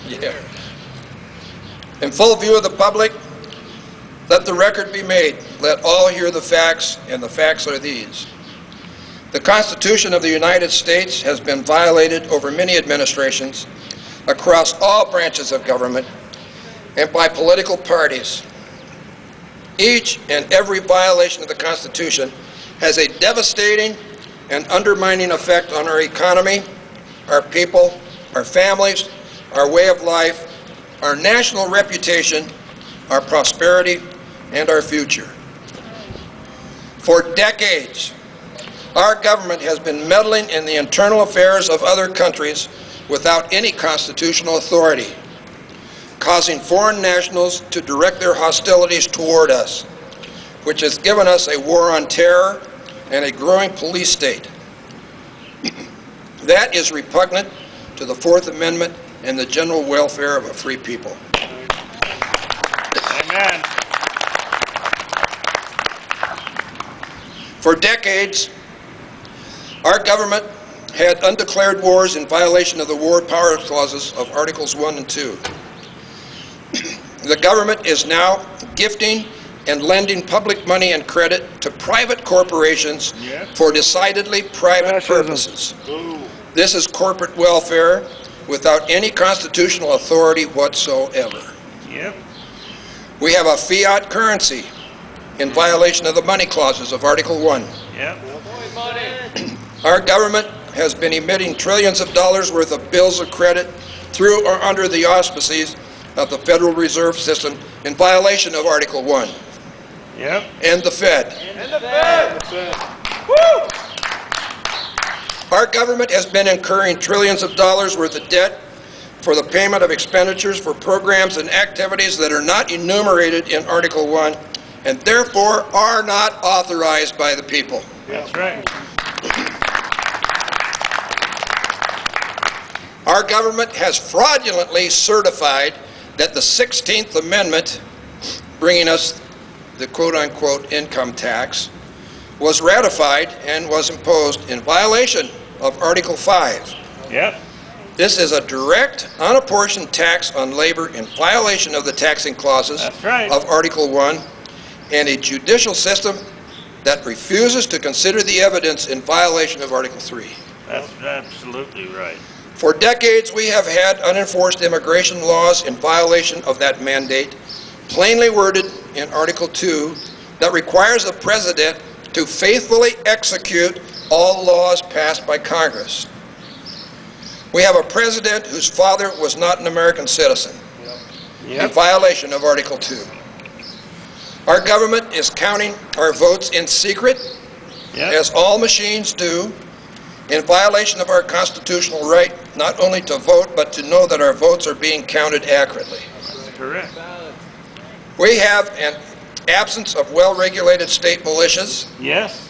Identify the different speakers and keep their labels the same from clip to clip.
Speaker 1: Yeah. In full view of the public, let the record be made. Let all hear the facts, and the facts are these. The Constitution of the United States has been violated over many administrations across all branches of government and by political parties. Each and every violation of the Constitution has a devastating and undermining effect on our economy, our people, our families, our way of life, our national reputation, our prosperity, and our future. For decades, our government has been meddling in the internal affairs of other countries without any constitutional authority, causing foreign nationals to direct their hostilities toward us, which has given us a war on terror and a growing police state. That is repugnant to the Fourth Amendment and the general welfare of a free people.
Speaker 2: Amen.
Speaker 1: For decades, our government had undeclared wars in violation of the War Powers Clauses of Articles 1 and 2. The government is now gifting and lending public money and credit to private corporations for decidedly private purposes. This is corporate welfare without any constitutional authority whatsoever.
Speaker 2: Yep.
Speaker 1: We have a fiat currency in violation of the money clauses of Article 1.
Speaker 2: Yep.
Speaker 1: Our government has been emitting trillions of dollars worth of bills of credit through or under the auspices of the Federal Reserve System in violation of Article 1.
Speaker 2: Yep.
Speaker 1: And the Fed.
Speaker 3: And the Fed.
Speaker 1: Woo! Our government has been incurring trillions of dollars worth of debt for the payment of expenditures for programs and activities that are not enumerated in Article 1 and therefore are not authorized by the people.
Speaker 2: That's right.
Speaker 1: Our government has fraudulently certified that the 16th Amendment, bringing us the quote-unquote income tax, was ratified and was imposed in violation of Article 5.
Speaker 2: Yep.
Speaker 1: This is a direct, unapportioned tax on labor in violation of the taxing clauses of Article 1 and a judicial system that refuses to consider the evidence in violation of Article 3.
Speaker 2: That's absolutely right.
Speaker 1: For decades, we have had unenforced immigration laws in violation of that mandate, plainly worded in Article 2, that requires the President to faithfully execute all laws passed by Congress. We have a President whose father was not an American citizen, in violation of Article 2. Our government is counting our votes in secret, as all machines do, in violation of our constitutional right not only to vote, but to know that our votes are being counted accurately.
Speaker 2: That's correct.
Speaker 1: We have an absence of well-regulated state militias,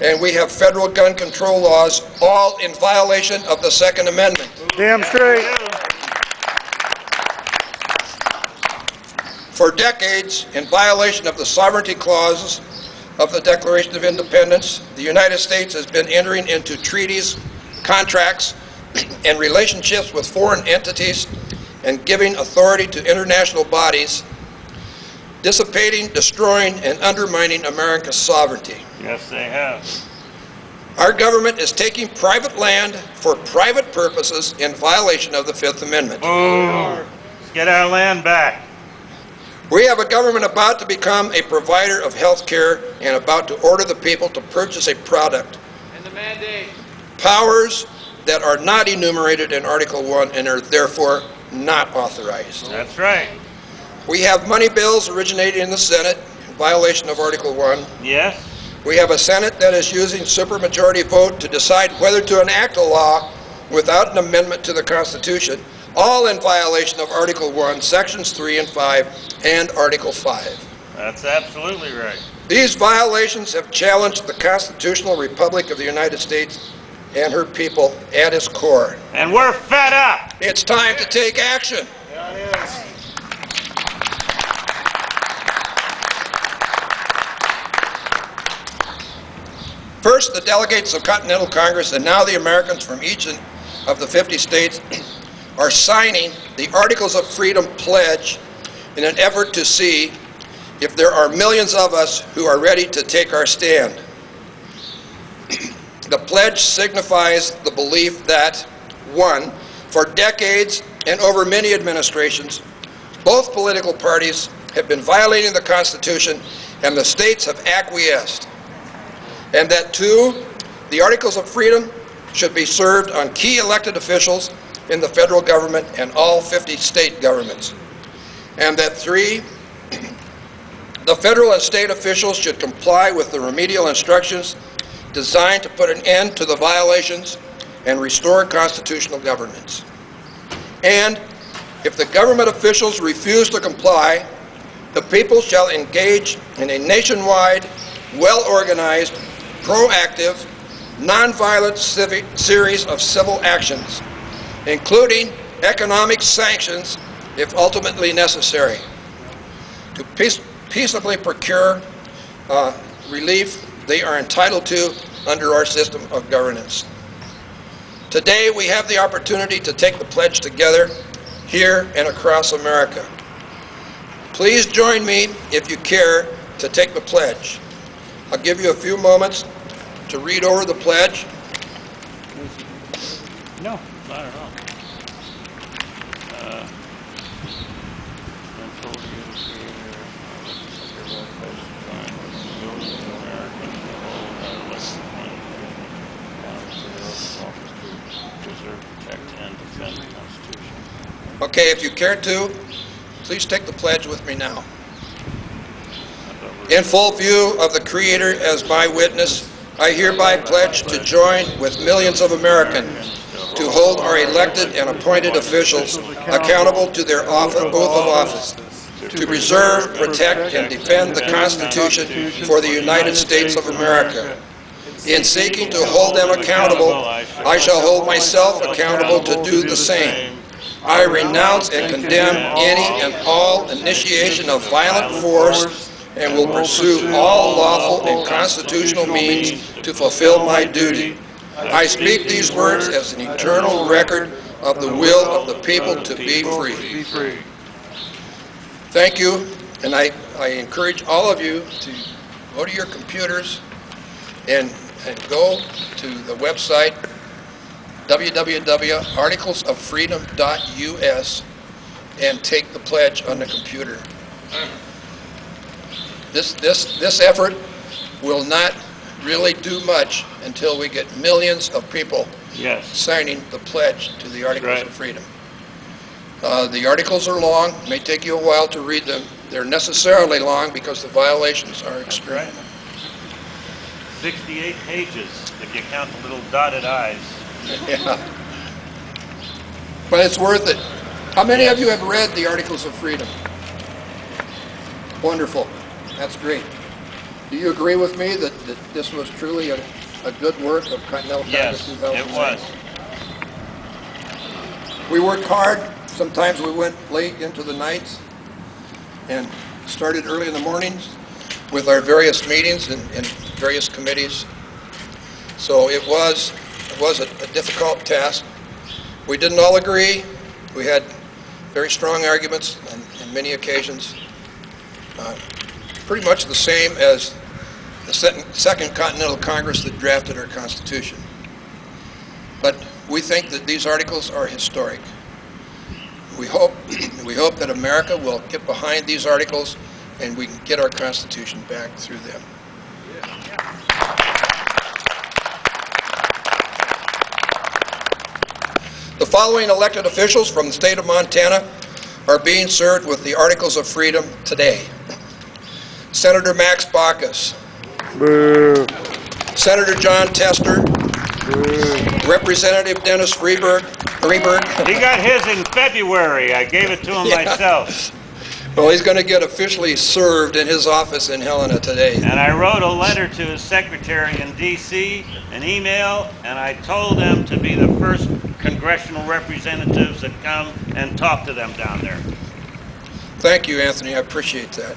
Speaker 1: and we have federal gun control laws, all in violation of the Second Amendment.
Speaker 4: Damn straight.
Speaker 1: For decades, in violation of the sovereignty clauses of the Declaration of Independence, the United States has been entering into treaties, contracts, and relationships with foreign entities and giving authority to international bodies, dissipating, destroying, and undermining America's sovereignty.
Speaker 2: Yes, they have.
Speaker 1: Our government is taking private land for private purposes in violation of the Fifth Amendment.
Speaker 2: Oh, let's get our land back.
Speaker 1: We have a government about to become a provider of health care and about to order the people to purchase a product.
Speaker 3: And the mandate.
Speaker 1: Powers that are not enumerated in Article 1 and are therefore not authorized.
Speaker 2: That's right.
Speaker 1: We have money bills originating in the Senate in violation of Article 1.
Speaker 2: Yes.
Speaker 1: We have a Senate that is using supermajority vote to decide whether to enact a law without an amendment to the Constitution, all in violation of Article 1, Sections 3 and 5, and Article 5.
Speaker 2: That's absolutely right.
Speaker 1: These violations have challenged the constitutional republic of the United States and her people at its core.
Speaker 2: And we're fed up.
Speaker 1: It's time to take action.
Speaker 4: Yeah, it is.
Speaker 1: First, the delegates of Continental Congress and now the Americans from each of the 50 states are signing the Articles of Freedom pledge in an effort to see if there are millions of us who are ready to take our stand. The pledge signifies the belief that, 1, for decades and over many administrations, both political parties have been violating the Constitution and the states have acquiesced. And that 2, the Articles of Freedom should be served on key elected officials in the federal government and all 50 state governments. And that 3, the federal and state officials should comply with the remedial instructions designed to put an end to the violations and restore constitutional governance. And if the government officials refuse to comply, the people shall engage in a nationwide, well-organized, proactive, nonviolent series of civil actions, including economic sanctions if ultimately necessary, to peaceably procure relief they are entitled to under our system of governance. Today, we have the opportunity to take the pledge together here and across America. Please join me, if you care, to take the pledge. I'll give you a few moments to read over the pledge.
Speaker 2: No, not at all.
Speaker 1: Okay, if you care to, please take the pledge with me now. In full view of the Creator as my witness, I hereby pledge to join with millions of Americans to hold our elected and appointed officials accountable to their oath of office, to preserve, protect, and defend the Constitution for the United States of America. In seeking to hold them accountable, I shall hold myself accountable to do the same. I renounce and condemn any and all initiation of violent force and will pursue all lawful and constitutional means to fulfill my duty. I speak these words as an eternal record of the will of the people to be free. Thank you, and I encourage all of you to go to your computers and go to the website www.articlesoffreedom.us and take the pledge on the computer. This effort will not really do much until we get millions of people signing the pledge to the Articles of Freedom. The articles are long. It may take you a while to read them. They're necessarily long because the violations are extreme.
Speaker 2: 68 pages if you count the little dotted I's.
Speaker 1: Yeah. But it's worth it. How many of you have read the Articles of Freedom? Wonderful. That's great. Do you agree with me that this was truly a good work of Continental Congress 2009?
Speaker 2: Yes, it was.
Speaker 1: We worked hard. Sometimes we went late into the nights and started early in the mornings with our various meetings and various committees. So it was a difficult task. We didn't all agree. We had very strong arguments on many occasions. Pretty much the same as the Second Continental Congress that drafted our Constitution. But we think that these articles are historic. We hope that America will get behind these articles and we can get our Constitution back through them. The following elected officials from the state of Montana are being served with the Articles of Freedom today. Senator Max Baucus.
Speaker 4: Boo.
Speaker 1: Senator John Tester.
Speaker 4: Boo.
Speaker 1: Representative Dennis Freeberg.
Speaker 2: He got his in February. I gave it to him myself.
Speaker 1: Well, he's going to get officially served in his office in Helena today.
Speaker 2: And I wrote a letter to his secretary in D.C., an email, and I told them to be the first congressional representatives that come and talk to them down there.
Speaker 1: Thank you, Anthony. I appreciate that.